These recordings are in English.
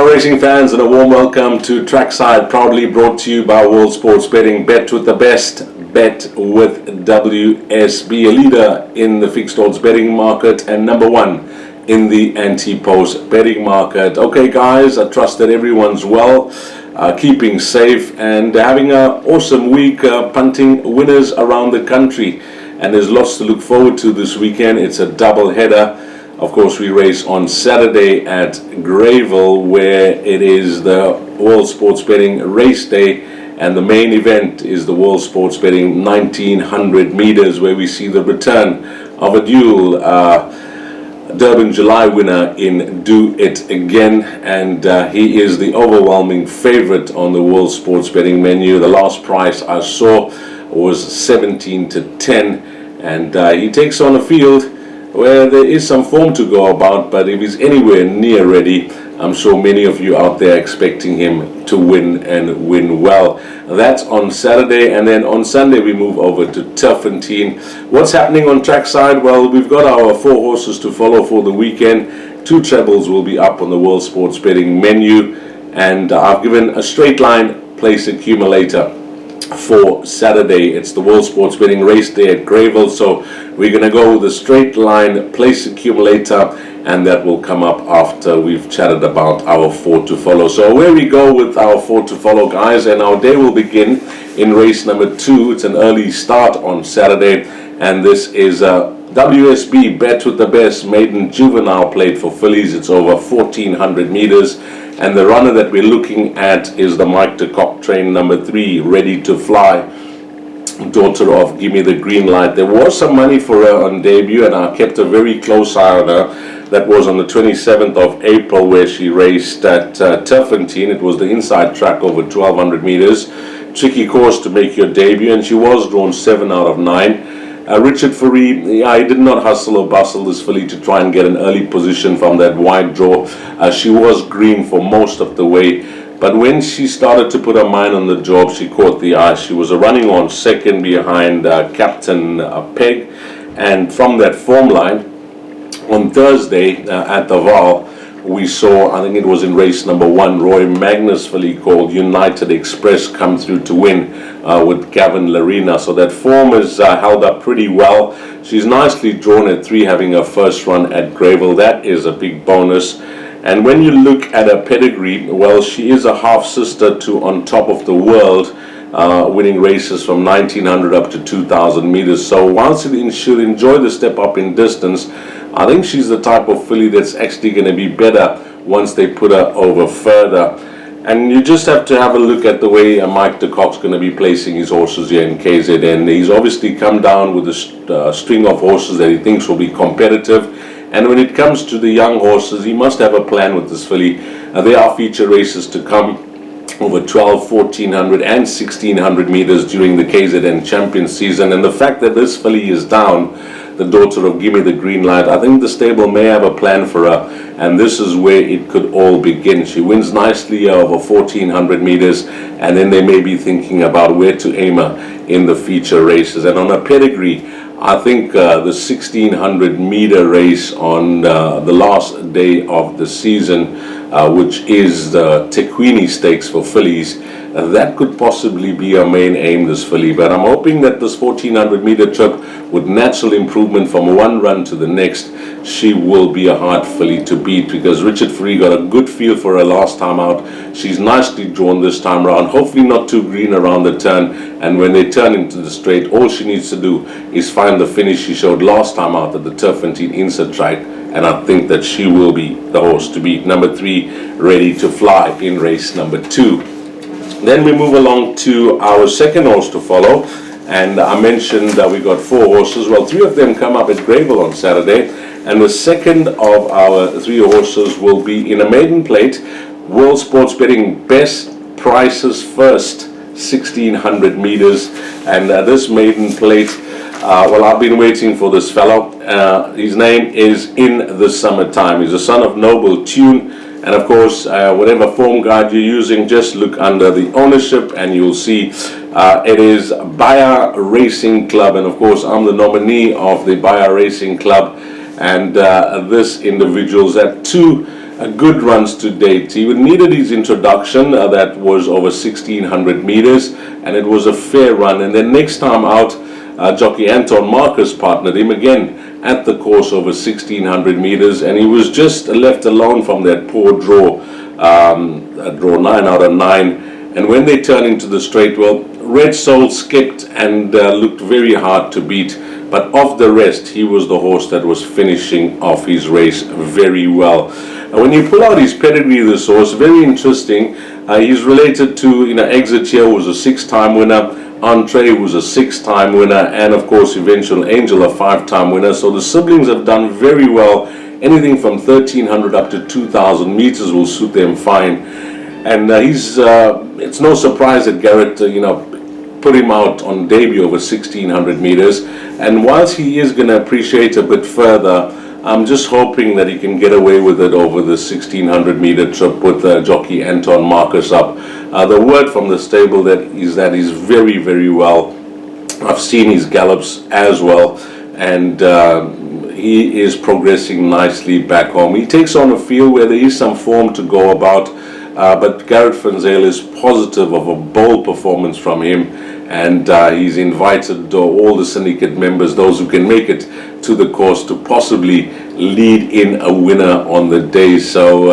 racing fans, and a warm welcome to Trackside, proudly brought to you by World Sports Betting. Bet with the best, bet with WSB, a leader in the fixed odds betting market and number one in the anti-post betting market. Okay guys, I trust that everyone's well, keeping safe and having an awesome week, punting winners around the country. And there's lots to look forward to this weekend. It's a double header. Of course, we race on Saturday at Greyville, where it is the World Sports Betting race day, and the main event is the World Sports Betting 1900 meters, where we see the return of a dual Durban July winner in Do It Again, and he is the overwhelming favorite on the World Sports Betting menu. The last price I saw was 17-10, and he takes on a field where there is some form to go about, but if he's anywhere near ready, I'm sure many of you out there are expecting him to win and win well. That's on Saturday, and then on Sunday we move over to Turfentine. What's happening on Trackside? Well, we've got our 4 horses to follow for the weekend. 2 trebles will be up on the World Sports Betting menu, and I've given a straight line place accumulator for Saturday. It's the World Sports Betting race day at Greyville, so we're going to go with a straight line place accumulator, and that will come up after we've chatted about our 4 to follow. So where we go with our 4 to follow, guys, and our day will begin in race number 2. It's an early start on Saturday, and this is a WSB bet with the best maiden juvenile plate for fillies. It's over 1400 meters. And the runner that we're looking at is the Mike de Kock train number 3, Ready to Fly, daughter of Give Me the Green Light. There was some money for her on debut, and I kept a very close eye on her. That was on the 27th of April, where she raced at Turfentine. It was the inside track over 1200 meters. Tricky course to make your debut, and she was drawn 7 out of 9. Richard Fourie, he did not hustle or bustle this filly to try and get an early position from that wide draw. She was green for most of the way, but when she started to put her mind on the job, she caught the eye. She was running on second behind Captain Peg, and from that form line, on Thursday at the Val, we saw, I think it was in race number 1, Roy Magnus filly called United Express come through to win with Gavin Larina. So that form is held up pretty well. She's nicely drawn at 3, having her first run at Greyville. That is a big bonus. And when you look at her pedigree, well, she is a half-sister to On Top of the World, winning races from 1900 up to 2000 meters. So whilst she'll enjoy the step up in distance, I think she's the type of filly that's actually going to be better once they put her over further. And you just have to have a look at the way Mike de Kock's going to be placing his horses here in KZN. He's obviously come down with a string of horses that he thinks will be competitive. And when it comes to the young horses, he must have a plan with this filly. There are feature races to come over 12, 1400 and 1600 meters during the KZN champion season. And the fact that this filly is down, the daughter of Give Me the Green Light, I think the stable may have a plan for her, and this is where it could all begin. She wins nicely over 1400 meters, and then they may be thinking about where to aim her in the feature races. And on a pedigree, I think the 1600 meter race on the last day of the season, which is the Tequini Stakes for fillies, that could possibly be our main aim this filly. But I'm hoping that this 1400 meter trip, with natural improvement from one run to the next, she will be a hard filly to beat, because Richard Fourie got a good feel for her last time out. She's nicely drawn this time around, hopefully not too green around the turn, and when they turn into the straight, all she needs to do is find the finish she showed last time out at the Turfentine inside track, and I think that she will be the horse to beat. Number 3, Ready to Fly in race number 2. Then we move along to our second horse to follow, and I mentioned that we got 4 horses. Well, 3 of them come up at Greyville on Saturday, and the second of our 3 horses will be in a maiden plate, World Sports Betting best prices first, 1600 meters, and this maiden plate, well, I've been waiting for this fellow. His name is In the Summertime. He's a son of Noble Tune. And of course, whatever form guide you're using, just look under the ownership and you'll see it is Bayer Racing Club. And of course, I'm the nominee of the Bayer Racing Club. And this individual's at 2 good runs to date. He needed his introduction, that was over 1600 meters, and it was a fair run. And then next time out, jockey Anton Marcus partnered him again at the course over 1600 meters, and he was just left alone from that poor draw, draw 9 out of 9. And when they turned into the straight, well, Red Soul skipped and looked very hard to beat. But of the rest, he was the horse that was finishing off his race very well. When you pull out his pedigree, this horse, very interesting. He's related to, Exit here, who was a 6-time winner. Entree, who was a 6-time winner. And, of course, Eventual Angel, a 5-time winner. So the siblings have done very well. Anything from 1,300 up to 2,000 meters will suit them fine. And it's no surprise that Garrett, put him out on debut over 1,600 meters. And whilst he is going to appreciate a bit further, I'm just hoping that he can get away with it over the 1,600 meter trip with jockey Anton Marcus up. The word from the stable is that he's very, very well. I've seen his gallops as well, and he is progressing nicely back home. He takes on a field where there is some form to go about, but Garrett Frenzel is positive of a bold performance from him, and he's invited all the syndicate members, those who can make it to the course, to possibly lead in a winner on the day. So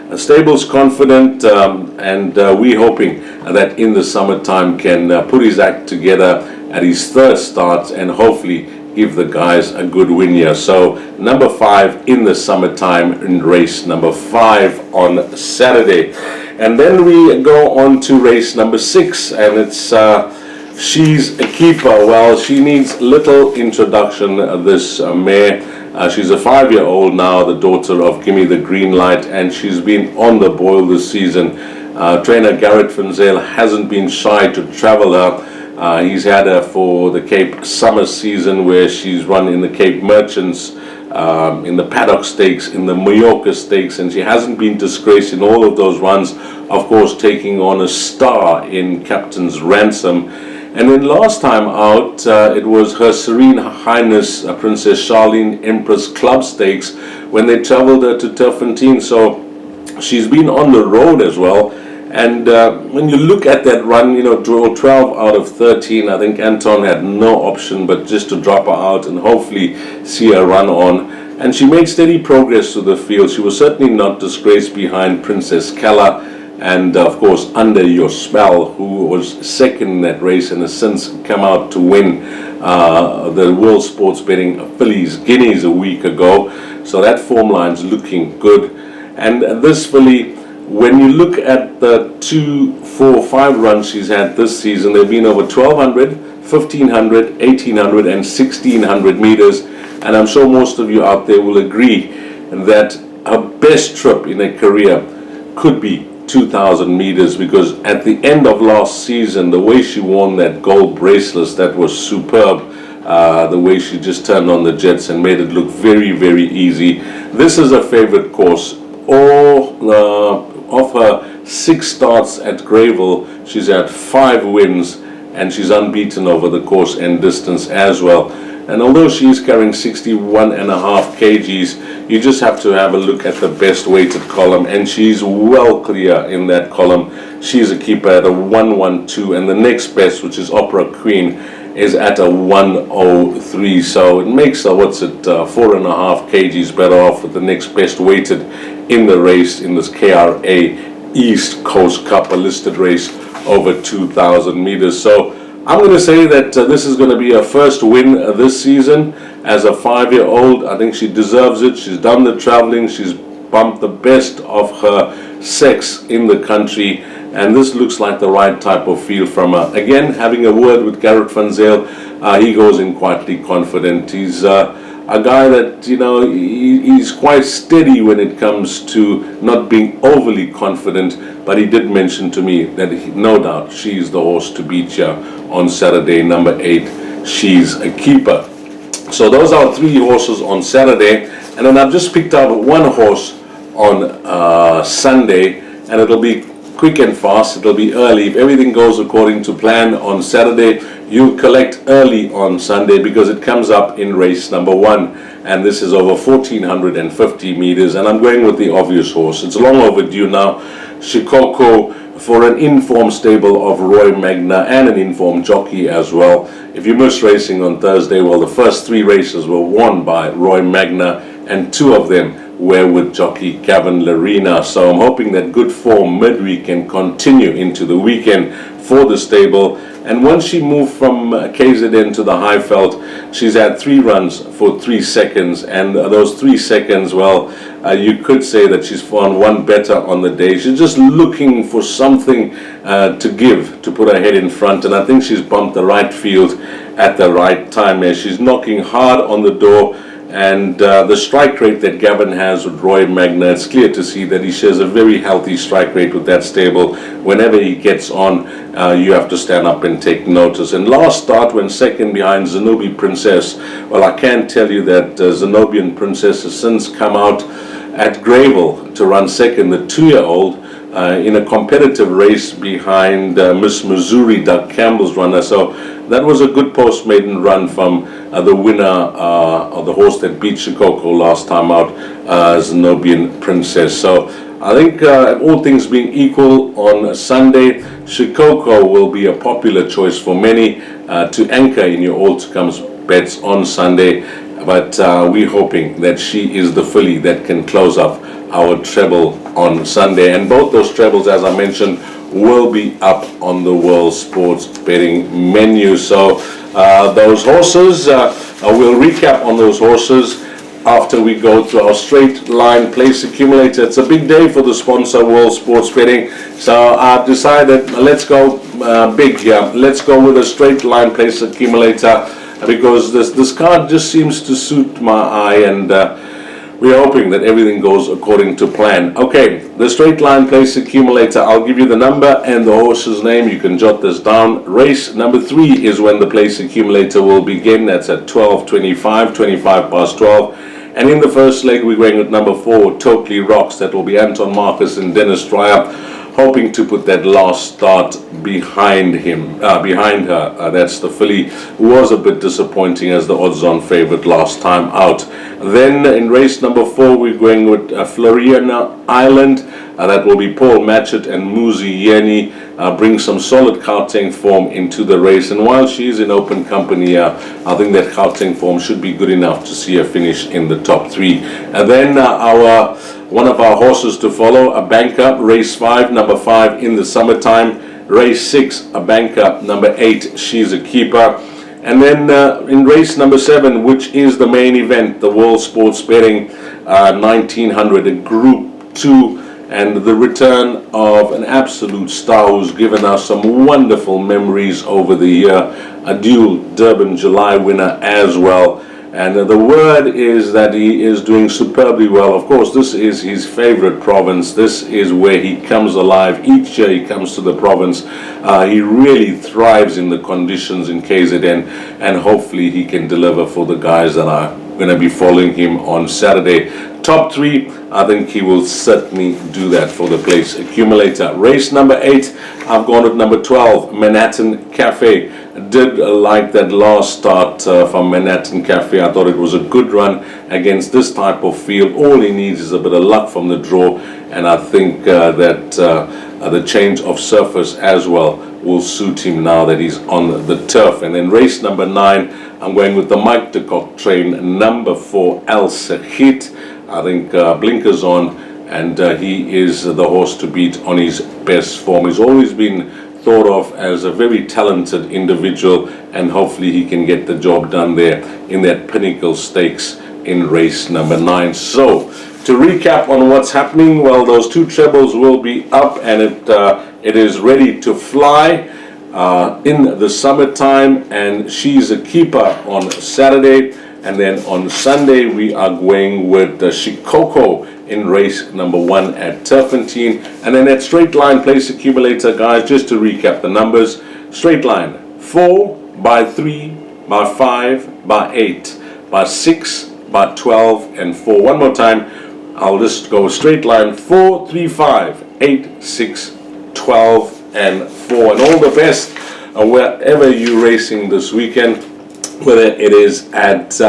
the stable's confident, and we're hoping that in the summertime can put his act together at his third start and hopefully give the guys a good win here. So number 5 in the summertime in race number 5 on Saturday. And then we go on to race number 6, and it's She's a Keeper. Well, she needs little introduction, this mare. She's a 5-year-old now, the daughter of Gimme the Green Light, and she's been on the boil this season. Trainer Garrett Frenzel hasn't been shy to travel her. He's had her for the Cape Summer season, where she's run in the Cape Merchants, in the Paddock Stakes, in the Mallorca Stakes, and she hasn't been disgraced in all of those runs, of course taking on a star in Captain's Ransom. And then last time out, it was Her Serene Highness Princess Charlene Empress Club Stakes when they traveled her to Turfentine. So she's been on the road as well. And when you look at that run, draw 12 out of 13, I think Anton had no option but just to drop her out and hopefully see her run on. And she made steady progress to the field. She was certainly not disgraced behind Princess Kella, and of course Under Your Spell, who was second in that race and has since come out to win the World Sports Betting Fillies Guineas a week ago. So that form line's looking good. And this filly, when you look at the 2, 4, 5 runs she's had this season, they've been over 1,200, 1,500, 1,800 and 1,600 meters. And I'm sure most of you out there will agree that her best trip in a career could be 2,000 meters, because at the end of last season, the way she won that gold bracelet, that was superb. The way she just turned on the jets and made it look very, very easy. This is a favorite course. All of her 6 starts at Greyville, she's had 5 wins, and she's unbeaten over the course and distance as well. And although she's carrying 61.5 kgs, you just have to have a look at the best weighted column, and she's well clear in that column. She's a keeper at a 112, and the next best, which is Opera Queen, is at a 103. So it makes her, 4.5 kgs better off with the next best weighted in the race in this KRA East Coast Cup, a listed race over 2,000 meters. So I'm going to say that this is going to be her first win this season as a 5-year-old. I think she deserves it. She's done the traveling. She's bumped the best of her sex in the country, and this looks like the right type of feel from her. Again, having a word with Garrett Frenzel, he goes in quietly confident. He's a guy that, he's quite steady when it comes to not being overly confident, but he did mention to me that no doubt she's the horse to beat here on Saturday, number 8. She's a Keeper. So those are 3 horses on Saturday, and then I've just picked out 1 horse on Sunday, and it'll be quick and fast. It'll be early. If everything goes according to plan on Saturday, you'll collect early on Sunday, because it comes up in race number 1. and this is over 1,450 meters, and I'm going with the obvious horse. It's long overdue now. Shikoku, for an informed stable of Roy Magna and an informed jockey as well. If you missed racing on Thursday, well, the first 3 races were won by Roy Magna, and 2 of them were with jockey Gavin Larena. So I'm hoping that good form midweek can continue into the weekend for the stable. And once she moved from KZN to the Highveld, she's had 3 runs for 3 seconds, and those 3 seconds, well, you could say that she's found one better on the day. She's just looking for something to give, to put her head in front, and I think she's bumped the right field at the right time as she's knocking hard on the door. And the strike rate that Gavin has with Roy Magna, it's clear to see that he shares a very healthy strike rate with that stable. Whenever he gets on, you have to stand up and take notice. And last start, when second behind Zenobia Princess, well, I can tell you that Zenobian Princess has since come out at Greyville to run second, the 2-year-old, in a competitive race behind Miss Missouri, Doug Campbell's runner. So that was a good post-maiden run from the winner of the horse that beat Shikoku last time out, Zenobian Princess. So I think all things being equal on Sunday, Shikoku will be a popular choice for many to anchor in your all-to-comes bets on Sunday. But we're hoping that she is the filly that can close up our treble on Sunday. And both those trebles, as I mentioned, will be up on the World Sports Betting menu. So those horses, we'll recap on those horses after we go to our straight line place accumulator. It's a big day for the sponsor, World Sports Betting. So I've decided, let's go big here. Let's go with a straight line place accumulator, because this card just seems to suit my eye, and we're hoping that everything goes according to plan. Okay, the straight line place accumulator, I'll give you the number and the horse's name. You can jot this down. Race number 3 is when the place accumulator will begin. That's at 12:25, 25 past 12. And in the first leg, we're going with number 4, Totally Rocks. That will be Anton Marcus and Dennis Dreyer, hoping to put that last start behind her. That's the filly who was a bit disappointing as the odds-on favorite last time out. Then in race number 4, we're going with Floriana Island. That will be Paul Matchett and Muzi Yeni. Bring some solid Gauteng form into the race. And while she is in open company, I think that Gauteng form should be good enough to see her finish in the top 3. And then one of our horses to follow, a banker, race 5, number 5, In the Summertime. Race 6, a banker, number 8, She's a Keeper. And then in race number 7, which is the main event, the World Sports Betting 1900, a Group 2, and the return of an absolute star who's given us some wonderful memories over the year, a dual Durban July winner as well. And the word is that he is doing superbly well. Of course, this is his favorite province. This is where he comes alive. Each year he comes to the province. He really thrives in the conditions in KZN, and hopefully he can deliver for the guys that are going to be following him on Saturday. Top 3, I think he will certainly do that for the place accumulator. Race number 8, I've gone with number 12, Manhattan Cafe. Did like that last start from Manhattan Cafe. I thought it was a good run against this type of field. All he needs is a bit of luck from the draw, and I think that the change of surface as well will suit him now that he's on the turf. And then race number 9, I'm going with the Mike de Kock train, number 4, El Sahit. I think blinkers on, and he is the horse to beat on his best form. He's always been thought of as a very talented individual, and hopefully he can get the job done there in that Pinnacle Stakes in race number 9. So to recap on what's happening, well, those 2 trebles will be up, and it is ready to fly in the Summertime, and She's a Keeper on Saturday. And then on Sunday, we are going with Shikoku in race number 1 at Turpentine. And then at straight line place accumulator, guys, just to recap the numbers. Straight line, 4, by 3, by 5, by 8, by 6, by 12, and 4. One more time, I'll just go straight line, 4, 3, 5, 8, 6, 12, and 4. And all the best wherever you're racing this weekend, whether it is at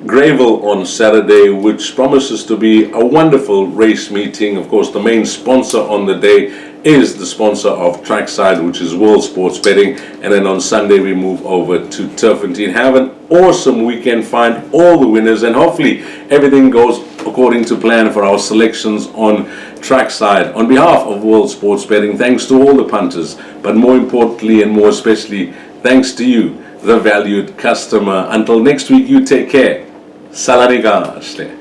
Greyville on Saturday, which promises to be a wonderful race meeting. Of course, the main sponsor on the day is the sponsor of Trackside, which is World Sports Betting. And then on Sunday, we move over to Turfentine. Have an awesome weekend. Find all the winners, and hopefully everything goes according to plan for our selections on Trackside. On behalf of World Sports Betting, thanks to all the punters, but more importantly and more especially, thanks to you, the valued customer. Until next week, you take care. Salarigaste.